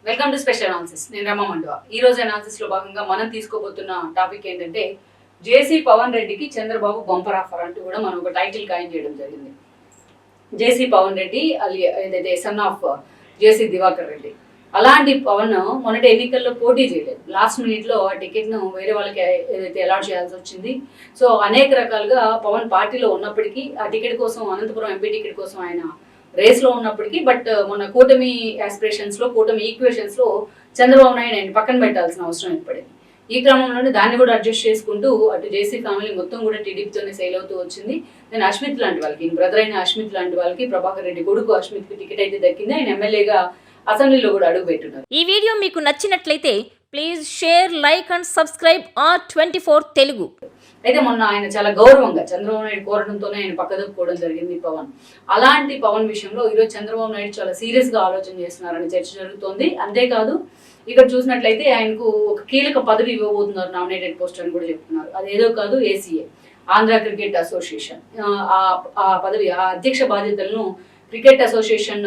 Welcome to special analysis. నేను రమ మండువా. ఈ రోజు అనాలిసిస్ లో భాగంగా మనం తీసుకోబోతున్న టాపిక్ ఏంటంటే జేసీ పవన్ రెడ్డికి చంద్రబాబు బంపర్ ఆఫర్ అంటూ కూడా మనం ఒక టైటిల్ ఖాయం చేయడం జరిగింది. జేసీ పవన్ రెడ్డి ఏదైతే సన్ ఆఫ్ జేసీ దివాకర్ రెడ్డి, అలాంటి పవన్ మొన్నటి ఎన్నికల్లో పోటీ చేయలేదు. లాస్ట్ మినిట్ లో ఆ టికెట్ ను వేరే వాళ్ళకి ఏదైతే అలాట్ చేయాల్సి వచ్చింది. సో అనేక రకాలుగా పవన్ పార్టీలో ఉన్నప్పటికీ ఆ టికెట్ కోసం, అనంతపురం ఎంపీ టికెట్ కోసం ఆయన రేస్ లో ఉన్నప్పటికీ, బట్ మన కూటమి ఆస్పిరేషన్స్ లో, కూటమి ఈక్వేషన్స్ లో చంద్రబాబు నాయుడు ఆయన పక్కన పెట్టాల్సిన అవసరం ఏర్పడింది. ఈ క్రమంలోనే దాన్ని కూడా అడ్జస్ట్ చేసుకుంటూ అటు జేసీ ఫ్యామిలీ మొత్తం కూడా టీడీపీతోనే సేల్ అవుతూ వచ్చింది. నేను అశ్మిత్ లాంటి వాళ్ళకి, బ్రదర్ అయిన అశ్మిత్ లాంటి వాళ్ళకి, ప్రభాకర్ రెడ్డి కొడుకు అశ్మిత్ కి టికెట్ అయితే దక్కింది. ఆయన ఎమ్మెల్యేగా అసెంబ్లీలో కూడా అడుగు పెట్టున్నారు. ఈ వీడియో మీకు నచ్చినట్లయితే please share, like and subscribe R24 Telugu. అయితే మొన్న ఆయన చాలా గౌరవంగా చంద్రబాబు నాయుడు కోరడంతోనే ఆయన పక్కదప్పుకోవడం జరిగింది పవన్. అలాంటి పవన్ విషయంలో ఈరోజు చంద్రబాబు నాయుడు చాలా సీరియస్ గా ఆలోచన చేస్తున్నారని చర్చ జరుగుతోంది. అంతేకాదు ఇక్కడ చూసినట్లయితే ఆయనకు ఒక కీలక పదవి ఇవ్వబోతున్నారు, నామినేటెడ్ పోస్ట్ అని కూడా చెప్తున్నారు. అదేదో కాదు, ACA ఆంధ్ర క్రికెట్ అసోసియేషన్ ఆ పదవి, ఆ అధ్యక్ష బాధ్యతలను, క్రికెట్ అసోసియేషన్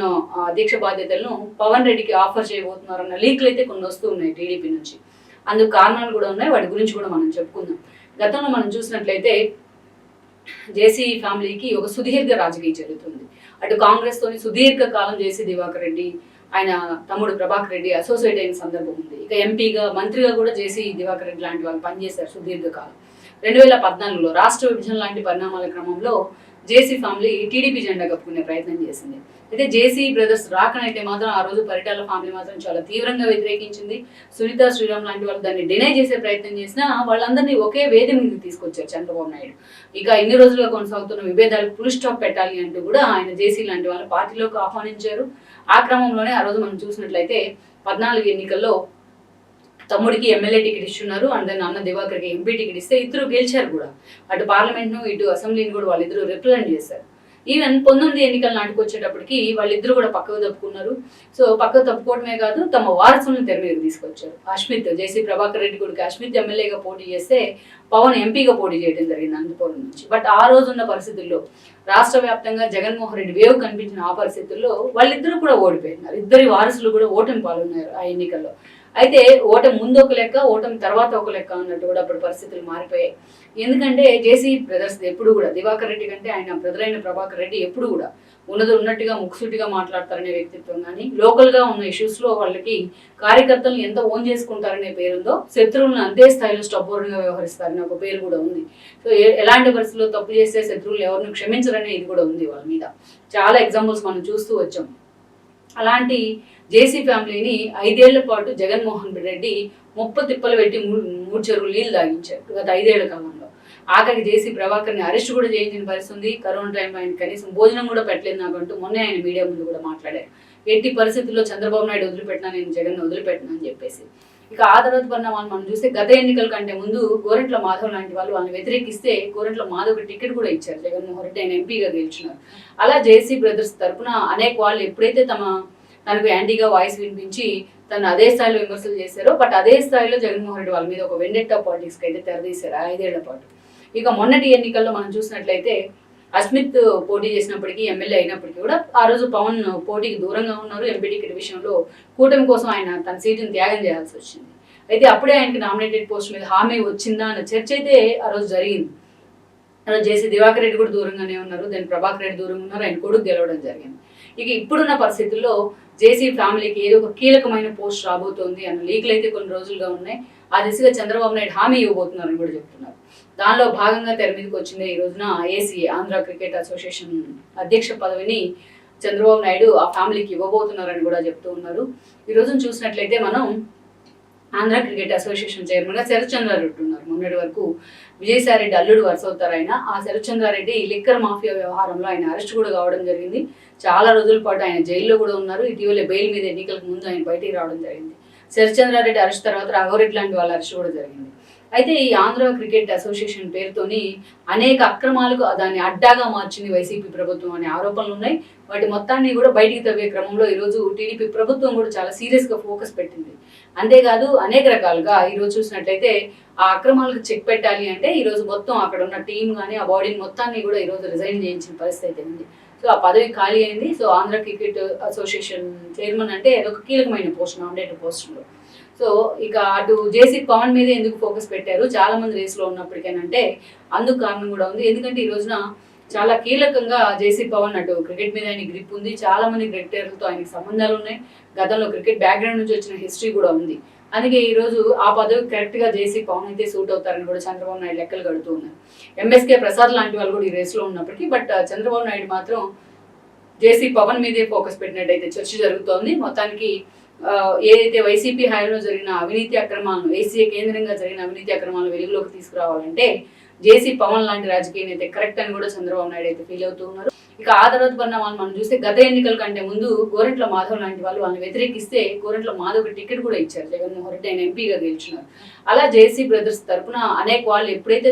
అధ్యక్ష బాధ్యతలను పవన్ రెడ్డికి ఆఫర్ చేయబోతున్నారన్న లీక్లు అయితే కొన్ని వస్తూ ఉన్నాయి టీడీపీ నుంచి. అందుకు కారణాలు కూడా ఉన్నాయి, వాటి గురించి కూడా మనం చెప్పుకుందాం. గతంలో మనం చూసినట్లయితే జేసీ ఫ్యామిలీకి ఒక సుదీర్ఘ రాజకీయ చరిత్ర. అటు కాంగ్రెస్ తోని సుదీర్ఘ కాలం జేసీ దివాకర్ రెడ్డి, ఆయన తమ్ముడు ప్రభాకర్ రెడ్డి అసోసియేట్ అయిన సందర్భం ఉంది. ఇక ఎంపీగా, మంత్రిగా కూడా జేసీ దివాకర్ రెడ్డి లాంటి వాళ్ళు పనిచేశారు సుదీర్ఘకాలం. 2014లో రాష్ట్ర విభజన లాంటి పరిణామాల క్రమంలో జేసీ ఫ్యామిలీ టీడీపీ జెండా కప్పుకునే ప్రయత్నం చేసింది. అయితే జేసీ బ్రదర్స్ రాకనైతే మాత్రం ఆ రోజు పరిటాల ఫ్యామిలీ మాత్రం చాలా తీవ్రంగా వ్యతిరేకించింది. సునీత శ్రీరామ్ లాంటి వాళ్ళు దాన్ని డినై చేసే ప్రయత్నం చేసినా వాళ్ళందరినీ ఒకే వేది మీదకి తీసుకొచ్చారు చంద్రబాబు నాయుడు. ఇక ఇన్ని రోజులుగా కొనసాగుతున్న విభేదాలకు ఫుల్ స్టాప్ పెట్టాలి అంటూ కూడా ఆయన జేసీ లాంటి వాళ్ళు పార్టీలోకి ఆహ్వానించారు. ఆ క్రమంలోనే ఆ రోజు మనం చూసినట్లయితే 14 ఎన్నికల్లో తమ్ముడికి ఎమ్మెల్యే టికెట్ ఇస్తున్నారు, అండ్ దెన్ అన్న దివాకర్కి ఎంపీ టికెట్ ఇస్తే ఇద్దరు గెలిచారు కూడా. అటు పార్లమెంట్ను, ఇటు అసెంబ్లీని కూడా వాళ్ళిద్దరూ రిప్రజెంట్ చేశారు. ఈవెన్ 19 ఎన్నికల నాటికి వచ్చేటప్పటికి వాళ్ళిద్దరు కూడా పక్కకు తప్పుకున్నారు. సో పక్కకు తప్పుకోవడమే కాదు, తమ వారసులను తెర మీదకి తీసుకొచ్చారు. అశ్మిత్, జేసీ ప్రభాకర్ రెడ్డి కొడుకు అశ్మిత్ ఎమ్మెల్యేగా పోటీ చేస్తే పవన్ ఎంపీగా పోటీ చేయడం జరిగింది అనంతపురం నుంచి. బట్ ఆ రోజున్న పరిస్థితుల్లో రాష్ట్ర వ్యాప్తంగా జగన్మోహన్ రెడ్డి వేవ్ కనిపించిన ఆ పరిస్థితుల్లో వాళ్ళిద్దరూ కూడా ఓడిపోయినారు. ఇద్దరి వారసులు కూడా ఓటమి పాల్గొన్నారు ఆ ఎన్నికల్లో. అయితే ఓటమి ముందు ఒక లెక్క, ఓటమి తర్వాత ఒక లెక్క అన్నట్టు కూడా అప్పుడు పరిస్థితులు మారిపోయాయి. ఎందుకంటే జేసీ బ్రదర్స్ ఎప్పుడు కూడా దివాకర్ రెడ్డి కంటే ఆయన బ్రదర్ అయిన ప్రభాకర్ రెడ్డి ఎప్పుడు కూడా ఉన్నట్టుగా ముక్కుసూటిగా మాట్లాడతారనే వ్యక్తిత్వం కానీ, లోకల్ గా ఉన్న ఇష్యూస్ లో వాళ్ళకి కార్యకర్తలను ఎంత ఓన్ చేసుకుంటారనే పేరుందో, శత్రువులను అంతే స్థాయిలో స్టబ్బోర్డ్గా వ్యవహరిస్తారనే ఒక పేరు కూడా ఉంది. సో ఎలాంటి పరిస్థితుల్లో తప్పు చేస్తే శత్రువులు ఎవరిని క్షమించరనే ఇది కూడా ఉంది వాళ్ళ మీద. చాలా ఎగ్జాంపుల్స్ మనం చూస్తూ వచ్చాం. అలాంటి జేసీ ఫ్యామిలీని 5 ఏళ్ల పాటు జగన్మోహన్ రెడ్డి తిప్పలు పెట్టి 3 చెరువులు నీళ్లు తాగించారు గత 5 ఏళ్ల కాలంలో. ఆఖరికి జేసీ ప్రభాకర్ని అరెస్ట్ కూడా చేయించిన పరిస్థితి. కరోనా టైంలో ఆయన కనీసం భోజనం కూడా పెట్టలేదు నాకంటూ మొన్నే ఆయన మీడియా ముందు కూడా మాట్లాడారు. ఎట్టి పరిస్థితుల్లో చంద్రబాబు నాయుడు వదిలిపెట్టినా, నేను జగన్ వదిలిపెట్టినా అని చెప్పేసి. ఇక ఆ తర్వాత పరిణామాలు మనం చూస్తే గత ఎన్నికల కంటే ముందు గోరెంట్ల మాధవ్ లాంటి వాళ్ళని వ్యతిరేకిస్తే గోరెంట్ల మాధవ్కి టికెట్ కూడా ఇచ్చారు జగన్మోహన్ రెడ్డి, ఆయన ఎంపీగా గెలిచినారు. అలా జేసీ బ్రదర్స్ తరఫున అనేక వాళ్ళు ఎప్పుడైతే తనకు యాంటీగా వాయిస్ వినిపించి తను అదే స్థాయిలో విమర్శలు చేశారో, బట్ అదే స్థాయిలో జగన్మోహన్ రెడ్డి వాళ్ళ మీద ఒక వెండెట్టా పాలిటిక్స్కి అయితే తెరదీశారు 5 ఏళ్ల పాటు. ఇక మొన్నటి ఎన్నికల్లో మనం చూసినట్లయితే అస్మిత్ పోటీ చేసినప్పటికీ, ఎమ్మెల్యే అయినప్పటికీ కూడా ఆ రోజు పవన్ పోటీకి దూరంగా ఉన్నారు. ఎంపీ టికెట్ విషయంలో కూటమి కోసం ఆయన తన సీటును త్యాగం చేయాల్సి వచ్చింది. అయితే అప్పుడే ఆయనకి నామినేటెడ్ పోస్ట్ మీద హామీ వచ్చిందా అన్న చర్చ అయితే ఆ రోజు జరిగింది. ఆ రోజు జేసీ దివాకర్ రెడ్డి కూడా దూరంగానే ఉన్నారు, దాని ప్రభాకర్ రెడ్డి దూరంగా ఉన్నారు, ఆయన కొడుకు గెలవడం జరిగింది. ఇక ఇప్పుడున్న పరిస్థితుల్లో జేసీ ఫ్యామిలీకి ఏదో ఒక కీలకమైన పోస్ట్ రాబోతోంది అన్న లీక్లు అయితే కొన్ని రోజులుగా ఉన్నాయి. ఆ దిశగా చంద్రబాబు నాయుడు హామీ ఇవ్వబోతున్నారని కూడా చెప్తున్నారు. దానిలో భాగంగా తెర మీదకి వచ్చింది ఈ రోజున ACA ఆంధ్ర క్రికెట్ అసోసియేషన్ అధ్యక్ష పదవిని చంద్రబాబు నాయుడు ఆ ఫ్యామిలీకి ఇవ్వబోతున్నారని కూడా చెప్తూ ఉన్నారు. ఈ రోజున చూసినట్లయితే మనం ఆంధ్ర క్రికెట్ అసోసియేషన్ చైర్మన్గా శరత్చంద్రారెడ్డి ఉన్నారు. మొన్నటి వరకు విజయసాయిరెడ్డి అల్లుడు వరుస అవుతారు ఆయన. ఆ శరత్చంద్రారెడ్డి లిక్కర్ మాఫియా వ్యవహారంలో ఆయన అరెస్ట్ కూడా కావడం జరిగింది. చాలా రోజుల పాటు ఆయన జైల్లో కూడా ఉన్నారు. ఇటీవల బెయిల్ మీద ఎన్నికలకు ముందు ఆయన బయటికి రావడం జరిగింది. శరత్చంద్రారెడ్డి అరెస్ట్ తర్వాత రాఘవరెడ్డి లాంటి వాళ్ళ అరెస్ట్ కూడా జరిగింది. అయితే ఈ ఆంధ్ర క్రికెట్ అసోసియేషన్ పేరుతోని అనేక అక్రమాలకు దాన్ని అడ్డాగా మార్చింది వైసీపీ ప్రభుత్వం అనే ఆరోపణలు ఉన్నాయి. వాటి మొత్తాన్ని కూడా బయటికి తవ్వే క్రమంలో ఈరోజు టీడీపీ ప్రభుత్వం కూడా చాలా సీరియస్గా ఫోకస్ పెట్టింది. అంతేకాదు అనేక రకాలుగా ఈరోజు చూసినట్లయితే ఆ అక్రమాలకు చెక్ పెట్టాలి అంటే ఈరోజు మొత్తం అక్కడ ఉన్న టీం కానీ ఆ బాడీని మొత్తాన్ని కూడా ఈరోజు రిజైన్ చేయించిన పరిస్థితి ఉంది. సో ఆ పదవి ఖాళీ అయింది. So Andhra cricket association chairman అంటే అదొక కీలకమైన పోస్ట్, నామినేటెడ్ పోస్టులో. సో ఇక అటు జేసీ పవన్ మీద ఎందుకు ఫోకస్ పెట్టారు చాలా మంది రేస్లో ఉన్నప్పటికేనంటే అందుకు కారణం కూడా ఉంది. ఎందుకంటే ఈ రోజున చాలా కీలకంగా జేసీ పవన్ అటు క్రికెట్ మీద ఆయన గ్రిప్ ఉంది. చాలా మంది క్రికెటర్లతో ఆయనకి సంబంధాలు ఉన్నాయి. గతంలో క్రికెట్ బ్యాక్గ్రౌండ్ నుంచి వచ్చిన హిస్టరీ కూడా ఉంది. అందుకే ఈ రోజు ఆ పదవి కరెక్ట్గా జేసీ పవన్ అయితే సూట్ అవుతారని కూడా చంద్రబాబు నాయుడు లెక్కలు కడుతూ ఉన్నారు. ఎంఎస్కే ప్రసాద్ లాంటి వాళ్ళు కూడా ఈ రేస్లో ఉన్నప్పటికీ బట్ చంద్రబాబు నాయుడు మాత్రం జేసీ పవన్ మీదే ఫోకస్ పెట్టినట్టయితే చర్చ జరుగుతోంది. మొత్తానికి ఏదైతే వైసీపీ హయాంలో జరిగిన అవినీతి అక్రమాలను, ఏసీఏ కేంద్రంగా జరిగిన అవినీతి అక్రమాలను వెలుగులోకి తీసుకురావాలంటే జేసీ పవన్ లాంటి రాజకీయ నేత కరెక్ట్ అని కూడా చంద్రబాబు నాయుడు అయితే ఫీల్ అవుతూ ఉన్నారు. ఇక ఆ తర్వాత పరిణామాలు మనం చూస్తే గత ఎన్నికల కంటే ముందు గోరంట్ల మాధవ్ లాంటి వాళ్ళని వ్యతిరేకిస్తే గోరంట్ల మాధవ్కి టికెట్ కూడా ఇచ్చారు. జగన్మోహన్ రెడ్డి ఆయన ఎంపీగా గెలిచినారు. అలా జేసీ బ్రదర్స్ తరఫున అనేక వాళ్ళు ఎప్పుడైతే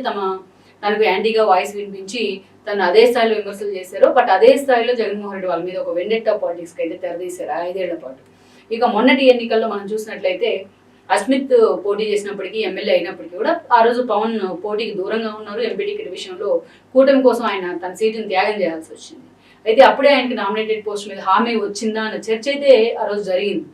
తనకు యాంటీగా వాయిస్ వినిపించి తను అదే స్థాయిలో విమర్శలు చేశారో బట్ అదే స్థాయిలో జగన్మోహన్ రెడ్డి వాళ్ళ మీద ఒక వెండెట్టా పాలిటిక్స్కి అయితే తెరదీశారు 5 ఏళ్ల పాటు. ఇక మొన్నటి ఎన్నికల్లో మనం చూసినట్లయితే అస్మిత్ పోటీ చేసినప్పటికీ, ఎమ్మెల్యే అయినప్పటికీ కూడా ఆ రోజు పవన్ పోటీకి దూరంగా ఉన్నారు. ఎంపీ టికెట్ విషయంలో కూటమి కోసం ఆయన తన సీటును త్యాగం చేయాల్సి వచ్చింది. అయితే అప్పుడే ఆయనకి నామినేటెడ్ పోస్ట్ మీద హామీ వచ్చిందా అన్న చర్చ అయితే ఆ రోజు జరిగింది.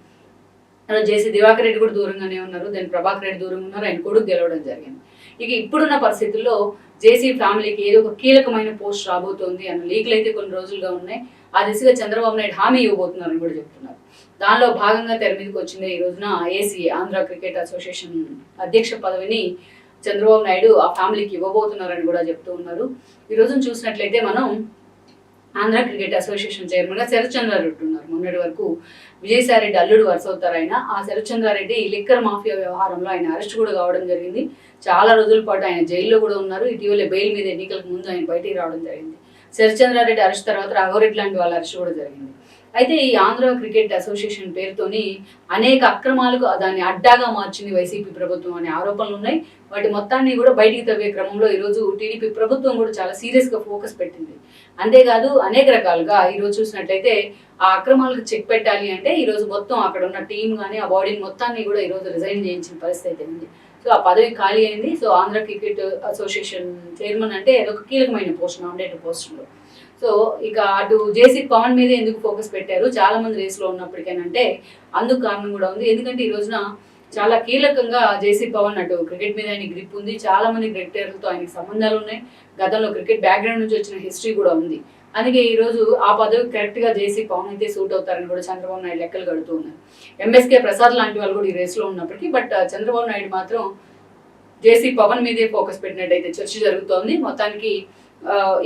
జేసీ దివాకర్ రెడ్డి కూడా దూరంగానే ఉన్నారు, దాని ప్రభాకర్ రెడ్డి దూరంగా ఉన్నారు, ఆయన కొడుకు గెలవడం జరిగింది. ఇక ఇప్పుడున్న పరిస్థితుల్లో జేసీ ఫ్యామిలీకి ఏదో ఒక కీలకమైన పోస్ట్ రాబోతోంది అన్న లీక్లు అయితే కొన్ని రోజులుగా ఉన్నాయి. ఆ దిశగా చంద్రబాబు నాయుడు హామీ ఇవ్వబోతున్నారని కూడా చెప్తున్నారు. దానిలో భాగంగా తెర మీదకి వచ్చింది ఈ రోజున ఏసీఏ ఆంధ్ర క్రికెట్ అసోసియేషన్ అధ్యక్ష పదవిని చంద్రబాబు నాయుడు ఆ ఫ్యామిలీకి ఇవ్వబోతున్నారని కూడా చెప్తూ ఉన్నారు. ఈ రోజున చూసినట్లయితే మనం ఆంధ్ర క్రికెట్ అసోసియేషన్ చైర్మన్గా శరత్చంద్రారెడ్డి ఉన్నారు. మొన్నటి వరకు విజయసాయిరెడ్డి అల్లుడు వరుస అవుతారు ఆయన. ఆ శరత్చంద్రారెడ్డి లిక్కర్ మాఫియా వ్యవహారంలో ఆయన అరెస్ట్ కూడా కావడం జరిగింది. చాలా రోజుల పాటు ఆయన జైల్లో కూడా ఉన్నారు. ఇటీవల బెయిల్ మీద ఎన్నికలకు ముందు ఆయన బయటికి రావడం జరిగింది. శరత్చంద్రారెడ్డి అరెస్ట్ తర్వాత రాఘవరెడ్డి లాంటి వాళ్ళ అరెస్ట్ కూడా జరిగింది. అయితే ఈ ఆంధ్ర క్రికెట్ అసోసియేషన్ పేరుతోని అనేక అక్రమాలకు దాన్ని అడ్డాగా మార్చింది వైసీపీ ప్రభుత్వం అనే ఆరోపణలు ఉన్నాయి. వాటి మొత్తాన్ని కూడా బయటికి తవ్వే క్రమంలో ఈరోజు టీడీపీ ప్రభుత్వం కూడా చాలా సీరియస్గా ఫోకస్ పెట్టింది. అంతేకాదు అనేక రకాలుగా ఈరోజు చూసినట్లయితే ఆ అక్రమాలకు చెక్ పెట్టాలి అంటే ఈరోజు మొత్తం అక్కడ ఉన్న టీం కానీ ఆ బాడీని మొత్తాన్ని కూడా ఈరోజు రిజైన్ చేయించిన పరిస్థితి ఉంది. సో ఆ పదవి ఖాళీ అయింది. So Andhra cricket association chairman అంటే అదొక కీలకమైన పోస్ట్, నామినేటెడ్ పోస్టులో. సో ఇక అటు జేసీ పవన్ మీద ఎందుకు ఫోకస్ పెట్టారు చాలా మంది రేస్లో ఉన్నప్పటికేనంటే అందుకు కారణం కూడా ఉంది. ఎందుకంటే ఈ రోజున చాలా కీలకంగా జేసీ పవన్ అటు క్రికెట్ మీద ఆయన గ్రిప్ ఉంది. చాలా మంది క్రికెటర్లతో ఆయనకి సంబంధాలు ఉన్నాయి. గతంలో క్రికెట్ బ్యాక్గ్రౌండ్ నుంచి వచ్చిన హిస్టరీ కూడా ఉంది. అందుకే ఈ రోజు ఆ పదవి కరెక్ట్గా జేసీ పవన్ అయితే సూట్ అవుతారని కూడా చంద్రబాబు నాయుడు లెక్కలు కడుతూ ఉన్నారు. ఎంఎస్కే ప్రసాద్ లాంటి వాళ్ళు కూడా ఈ రేస్లో ఉన్నప్పటికీ బట్ చంద్రబాబు నాయుడు మాత్రం జేసీ పవన్ మీదే ఫోకస్ పెట్టినట్టయితే చర్చ జరుగుతోంది. మొత్తానికి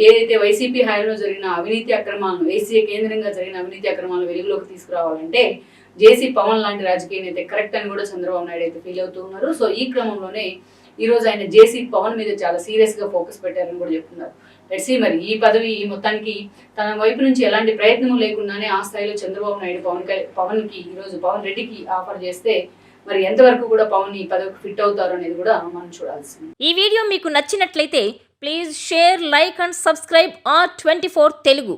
ఏదైతే వైసీపీ హయాంలో జరిగిన అవినీతి అక్రమాలను, ఏసీఏ కేంద్రంగా జరిగిన అవినీతి అక్రమాలను వెలుగులోకి తీసుకురావాలంటే జేసీ పవన్ లాంటి రాజకీయ నేత కరెక్ట్ అని కూడా చంద్రబాబు నాయుడు అయితే ఫీల్ అవుతూ ఉన్నారు. సో ఈ క్రమంలోనే ఈ రోజు ఆయన జేసీ పవన్ మీద చాలా సీరియస్గా ఫోకస్ పెట్టారని కూడా చెప్తున్నారు. లెట్స్ సీ మరి ఈ పదవి మొత్తానికి తన వైపు నుంచి ఎలాంటి ప్రయత్నం లేకుండానే ఆ స్థాయిలో చంద్రబాబు నాయుడు పవన్కి ఈరోజు పవన్ రెడ్డికి ఆఫర్ చేస్తే మరి ఎంతవరకు కూడా పవన్ ఈ పదవికి ఫిట్ అవుతారు అనేది కూడా మనం చూడాల్సింది. ఈ వీడియో మీకు నచ్చినట్లయితే please share, like and subscribe R24 Telugu.